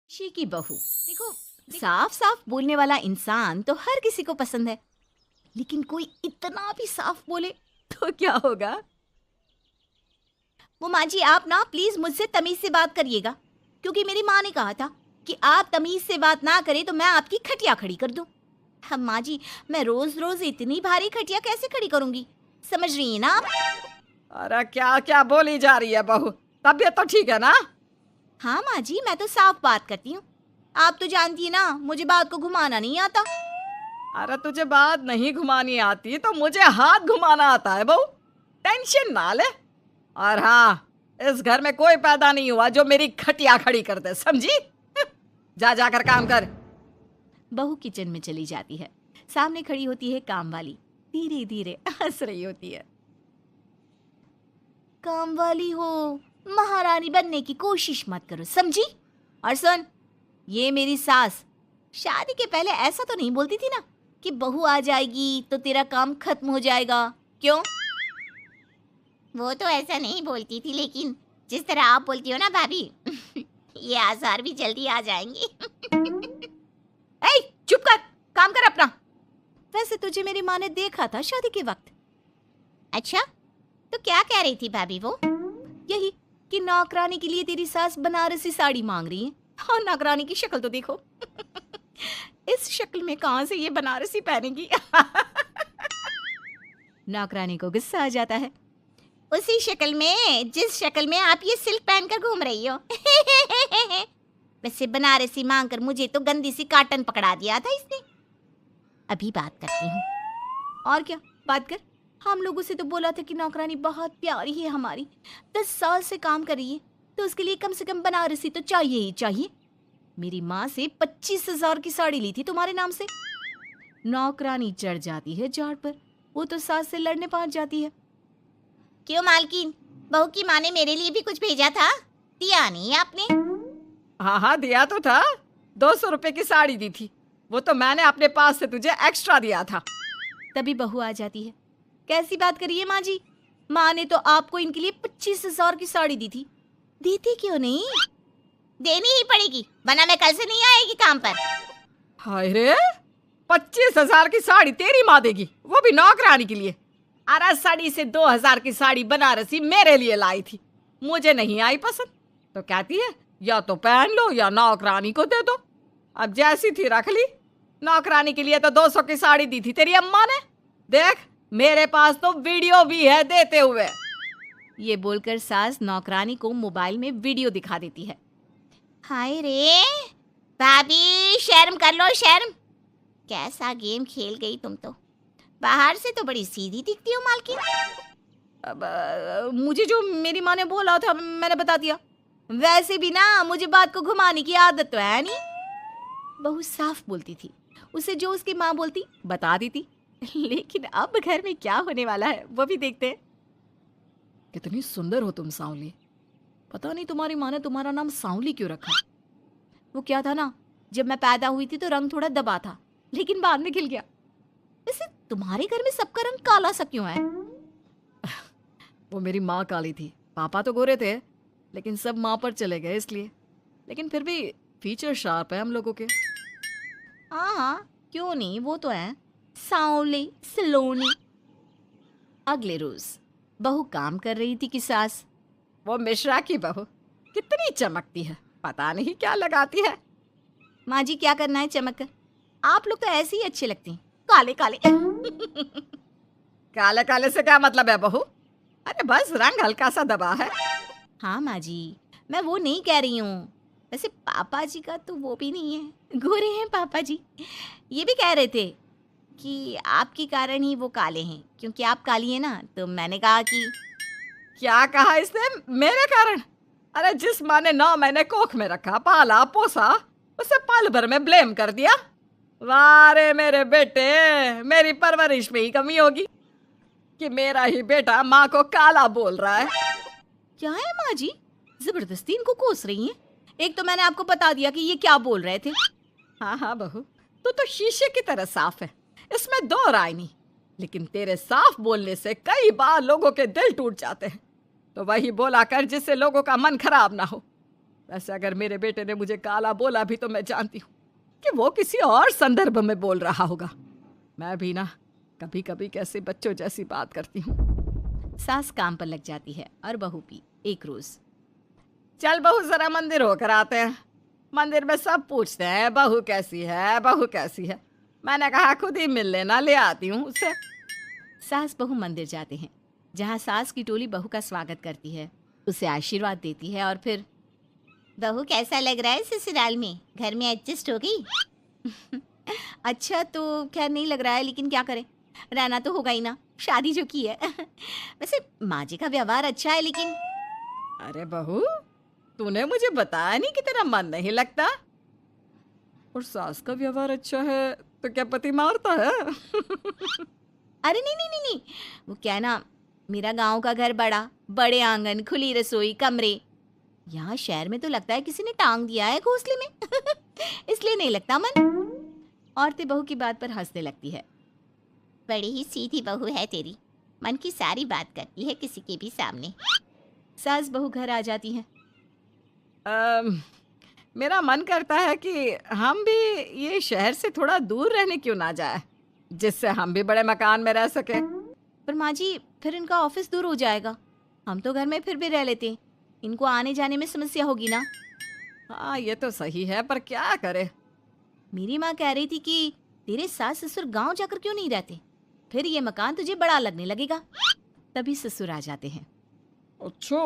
She की बहू। देखो, साफ साफ बोलने वाला इंसान तो हर किसी को पसंद है, लेकिन कोई इतना भी साफ बोले तो क्या होगा? वो माँ जी, आप ना प्लीज मुझसे तमीज से बात करिएगा, क्योंकि मेरी माँ ने कहा था कि आप तमीज से बात ना करें तो मैं आपकी खटिया खड़ी कर दूं। हम माँ जी, मैं रोज रोज इतनी भारी खटिया कैसे खड़ी करूंगी, समझ रही है ना आप? अरे क्या क्या बोली जा रही है बहू? तबीयत तो ठीक है ना? हाँ माँ जी, मैं तो साफ बात करती हूँ। आप तो जानती है ना, मुझे बात को घुमाना नहीं आता। अरे तुझे बात नहीं घुमानी आती तो मुझे हाथ घुमाना आता है बहू। टेंशन ना ले। और हाँ, इस घर में कोई पैदा नहीं हुआ जो मेरी खटिया खड़ी कर दे, समझी? जा जाकर काम कर। बहू किचन में चली जाती है। सामने खड़ी होती है काम वाली, धीरे धीरे हंस रही होती है। काम वाली हो, महारानी बनने की कोशिश मत करो, समझी? और सुन, ये मेरी सास शादी के पहले ऐसा तो नहीं बोलती थी ना कि बहू आ जाएगी तो तेरा काम खत्म हो जाएगा, क्यों? वो तो ऐसा नहीं बोलती थी, लेकिन जिस तरह आप बोलती हो ना भाभी, ये आसार भी जल्दी आ जाएंगे। ए, चुप कर, काम कर अपना। वैसे तुझे मेरी माँ ने देखा था शादी के वक्त। अच्छा, तो क्या कह रही थी भाभी वो? यही कि नौकरानी के लिए तेरी सास बनारसी साड़ी मांग रही है। और नौकरानी की शक्ल तो देखो। इस शक्ल में कहां से ये बनारसी पहनेगी? नौकरानी को गुस्सा आ जाता है। उसी शक्ल में जिस शक्ल में आप ये सिल्क पहनकर घूम रही हो। वैसे बनारसी मांगकर मुझे तो गंदी सी काटन पकड़ा दिया था इसने। अभी बात करती हूँ। और क्या बात कर? हम लोगों से तो बोला था कि नौकरानी बहुत प्यारी है हमारी, 10 साल से काम कर रही है, तो उसके लिए कम से कम बनारसी तो चाहिए ही चाहिए। मेरी माँ से 25,000 की साड़ी ली थी तुम्हारे नाम से। नौकरानी चढ़ जाती है झाड़ पर, वो तो सास से लड़ने पहुंच जाती है। क्यों मालकिन, बहू की माँ ने मेरे लिए भी कुछ भेजा था, दिया नहीं आपने? हाँ हाँ, दिया तो था। 200 रुपए की साड़ी दी थी, वो तो मैंने अपने पास से तुझे एक्स्ट्रा दिया था। तभी बहू आ जाती है। कैसी बात करिए माँ जी, माँ ने तो आपको इनके लिए 25,000 की साड़ी दी थी, देती क्यों नहीं? देनी ही पड़ेगी, वरना मैं कल से नहीं आएगी काम पर। हाय रे, 25,000 की साड़ी तेरी माँ देगी, वो भी नौकरानी के लिए? अरे साड़ी से 2,000 की साड़ी बनारसी मेरे लिए लाई थी, मुझे नहीं आई पसंद, तो कहती है या तो पहन लो या नौकरानी को दे दो। अब जैसी थी रख ली। नौकरानी के लिए तो 200 की साड़ी दी थी तेरी अम्मा ने। देख, मेरे पास तो वीडियो भी है देते हुए। ये बोलकर सास नौकरानी को मोबाइल में वीडियो दिखा देती है। हाय रे भाभी, शर्म कर लो शर्म। कैसा गेम खेल गई तुम तो, बाहर से तो बड़ी सीधी दिखती हो मालकिन। अब मुझे जो मेरी माँ ने बोला था मैंने बता दिया। वैसे भी ना मुझे बात को घुमाने की आदत तो है नहीं। बहू साफ बोलती थी, उसे जो उसकी माँ बोलती बता दी थी। लेकिन अब घर में क्या होने वाला है वो भी देखते हैं। कितनी सुंदर हो तुम सांवली। पता नहीं तुम्हारी माँ ने तुम्हारा नाम सांवली क्यों रखा। वो क्या था ना, जब मैं पैदा हुई थी तो रंग थोड़ा दबा था, लेकिन बाद में खिल गया। वैसे तुम्हारे घर में सबका रंग काला सा क्यों है? वो मेरी माँ काली थी, पापा तो गोरे थे, लेकिन सब माँ पर चले गए इसलिए। लेकिन फिर भी फीचर शार्प है हम लोगों के। हाँ हाँ, क्यों नहीं, वो तो है सांवले सलोनी। अगले रोज बहू काम कर रही थी कि सास। वो मिश्रा की बहू कितनी चमकती है, पता नहीं क्या लगाती है। माँ जी क्या करना है चमक कर, आप लोग तो ऐसे ही अच्छे लगते हैं, काले काले। काले काले से क्या मतलब है बहू? अरे बस रंग हल्का सा दबा है। हाँ माँ जी, मैं वो नहीं कह रही हूँ। वैसे पापा जी का तो वो भी नहीं है, गोरे हैं पापा जी। ये भी कह रहे थे कि आपके कारण ही वो काले हैं, क्योंकि आप काली हैं ना, तो मैंने कहा कि। क्या कहा इसने मेरे कारण? अरे जिस माँ ने 9 महीने कोख में रखा, पाला पोसा, उसे पल भर में ब्लेम कर दिया। वाह रे मेरे बेटे, मेरी परवरिश में ही कमी होगी कि मेरा ही बेटा माँ को काला बोल रहा है। क्या है माँ जी, जबरदस्ती इनको कोस रही हैं? एक तो मैंने आपको बता दिया कि ये क्या बोल रहे थे। हाँ हाँ बहू, तू तो शीशे की तरह साफ है, इसमें दो राय नहीं। लेकिन तेरे साफ बोलने से कई बार लोगों के दिल टूट जाते हैं, तो वही बोला कर जिससे लोगों का मन खराब ना हो। वैसे अगर मेरे बेटे ने मुझे काला बोला भी तो मैं जानती हूँ कि वो किसी और संदर्भ में बोल रहा होगा। मैं भी ना कभी कभी कैसे बच्चों जैसी बात करती हूँ। सास काम पर लग जाती है और बहू भी एक रोज। चल बहू जरा मंदिर होकर आते हैं। मंदिर में सब पूछते हैं बहू कैसी है, बहू कैसी है। मैंने कहा खुद ही मिल लेना, ले आती हूँ उसे। सास बहू मंदिर जाते हैं, जहाँ सास की टोली बहू का स्वागत करती है, उसे आशीर्वाद देती है और फिर बहू कैसा लग रहा है ससुराल में, घर में एडजस्ट हो गई? अच्छा तो खैर नहीं लग रहा है, लेकिन क्या करें, रहना तो होगा ही ना, शादी जो की है। वैसे माँ जी का व्यवहार अच्छा है, लेकिन अरे बहू, तूने मुझे बताया नहीं कि तेरा मन नहीं लगता। और सास का व्यवहार अच्छा है तो क्या पति मारता है? अरे नहीं नहीं नहीं नहीं, वो क्या है ना, मेरा गांव का घर बड़ा, बड़े आंगन, खुली रसोई, कमरे। यहाँ शहर में तो लगता है किसी ने टांग दिया है घोंसले में। इसलिए नहीं लगता मन। औरतें बहू की बात पर हंसने लगती है। बड़ी ही सीधी बहू है तेरी, मन की सारी बात करती है किसी के भी सामने। सास बहू घर आ जाती हैं। मेरा मन करता है कि हम भी ये शहर से थोड़ा दूर रहने क्यों ना जाए, जिससे हम भी बड़े मकान में रह सके। पर माँ जी, फिर इनका ऑफिस दूर हो जाएगा। हम तो घर में फिर भी रह लेते हैं, इनको आने जाने में समस्या होगी ना। हाँ ये तो सही है, पर क्या करे। मेरी माँ कह रही थी कि तेरे सास ससुर गांव जाकर क्यों नहीं रहते, फिर ये मकान तुझे बड़ा लगने लगेगा। तभी ससुर आ जाते हैं। अच्छा,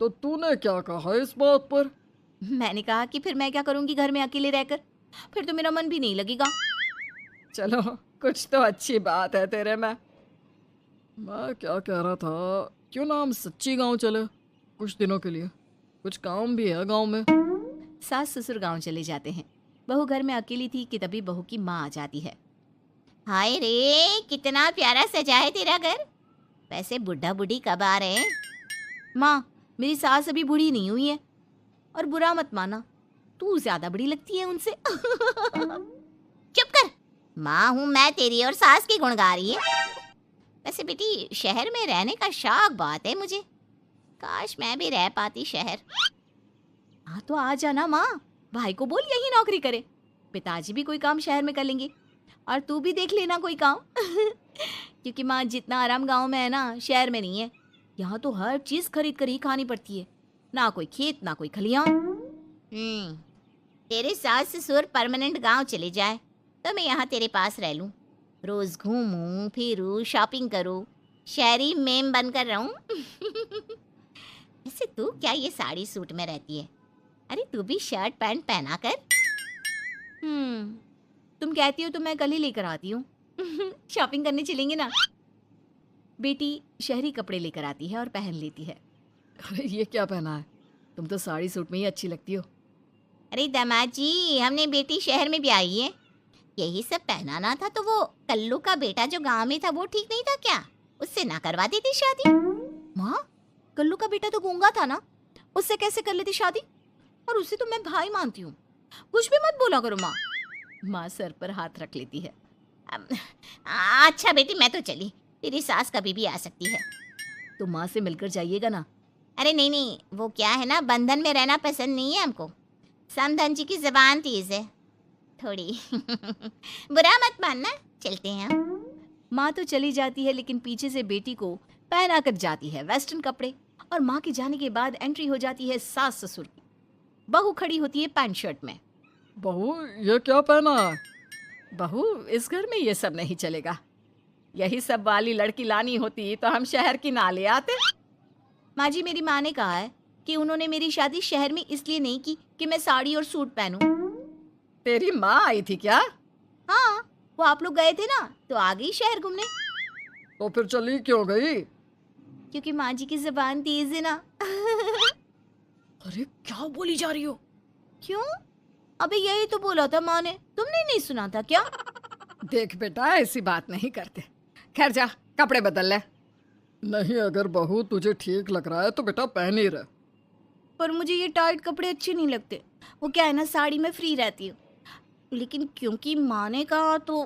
तो तूने क्या कहा इस बात पर? मैंने कहा कि फिर मैं क्या करूंगी घर में अकेले रहकर, फिर तो मेरा मन भी नहीं लगेगा। चलो कुछ तो अच्छी बात है तेरे में। मैं क्या कह रहा था, क्यों ना हम सच्ची गांव चले कुछ दिनों के लिए, कुछ काम भी है गांव में। सास ससुर गांव चले जाते हैं। बहू घर में अकेली थी कि तभी बहू की माँ आ जाती है। हाय रे, कितना प्यारा सजा है तेरा घर। वैसे बुढ़ा बुढ़ी कब आ रहे हैं? माँ, मेरी सास अभी बूढ़ी नहीं हुई है, और बुरा मत माना, तू ज्यादा बड़ी लगती है उनसे। चुप कर, माँ हूँ मैं तेरी और सास की गुण गा रही है। वैसे बेटी, शहर में रहने का शौक बहुत है मुझे, काश मैं भी रह पाती शहर। हाँ तो आ जाना माँ, भाई को बोल यही नौकरी करे, पिताजी भी कोई काम शहर में कर लेंगे, और तू भी देख लेना कोई काम। क्योंकि माँ, जितना आराम गांव में है ना, शहर में नहीं है। यहाँ तो हर चीज खरीद कर ही खानी पड़ती है, ना कोई खेत ना कोई खलियान। तेरे सास ससुर परमानेंट गांव चले जाए तो मैं यहाँ तेरे पास रह लूं, रोज घूमूं फिरूं, शॉपिंग करूं, शहरी मेम बनकर रहूं। वैसे तू क्या ये साड़ी सूट में रहती है? अरे तू भी शर्ट पैंट पहना कर। तुम कहती हो तो मैं कल ही लेकर आती हूँ। शॉपिंग करने चलेंगे ना। बेटी शहरी कपड़े लेकर आती है और पहन लेती है। अरे ये क्या पहना है, तुम तो साड़ी सूट में ही अच्छी लगती हो। अरे दामाद जी, हमने बेटी शहर में भी आई है, यही सब पहनाना था तो वो कल्लू का बेटा जो गांव में था वो ठीक नहीं था क्या? उससे ना करवा देती शादी? माँ, कल्लू का बेटा तो गूंगा था ना, उससे कैसे कर लेती शादी? और उसे तो मैं भाई मानती हूँ, कुछ भी मत बोला करो माँ। माँ सर पर हाथ रख लेती है। अच्छा बेटी, मैं तो चली, तेरी सास कभी भी आ सकती है। तो माँ से मिलकर जाइएगा ना। अरे नहीं नहीं, वो क्या है ना, बंधन में रहना पसंद नहीं है हमको। समधन जी की जबान तेज है थोड़ी। बुरा मत मानना, चलते हैं। माँ तो चली जाती है, लेकिन पीछे से बेटी को पहना कर जाती है वेस्टर्न कपड़े, और माँ के जाने के बाद एंट्री हो जाती है सास ससुर की। बहू खड़ी होती है पैंट शर्ट में। बहू ये क्या पहना है? बहू, इस घर में ये सब नहीं चलेगा, यही सब वाली लड़की लानी होती तो हम शहर की ना ले आते। माँ जी, मेरी माँ ने कहा है कि उन्होंने मेरी शादी शहर में इसलिए नहीं की कि मैं साड़ी और सूट पहनूं। तेरी माँ आई थी क्या? हाँ, वो आप लोग गए थे ना तो आ गई शहर घूमने। तो फिर चली क्यों गई? क्योंकि माँ जी की जबान तेज है ना। अरे क्या बोली जा रही हो? क्यों? अबे यही तो बोला था माँ ने, तुमने नहीं सुना था क्या? देख बेटा, ऐसी बात नहीं करते। खैर जा, कपड़े बदल ले। नहीं, अगर बहू तुझे ठीक लग रहा है तो बेटा पहन ही रहे। पर मुझे ये टाइट कपड़े अच्छे नहीं लगते, वो क्या है ना, साड़ी में फ्री रहती हूँ, लेकिन क्योंकि माँ ने कहा तो।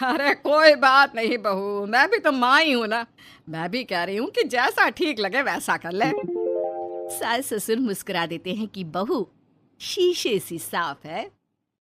अरे कोई बात नहीं बहू, मैं भी तो माँ ही हूँ ना, मैं भी कह रही हूँ कि जैसा ठीक लगे वैसा कर ले। सास ससुर मुस्कुरा देते हैं कि बहू शीशे सी साफ है।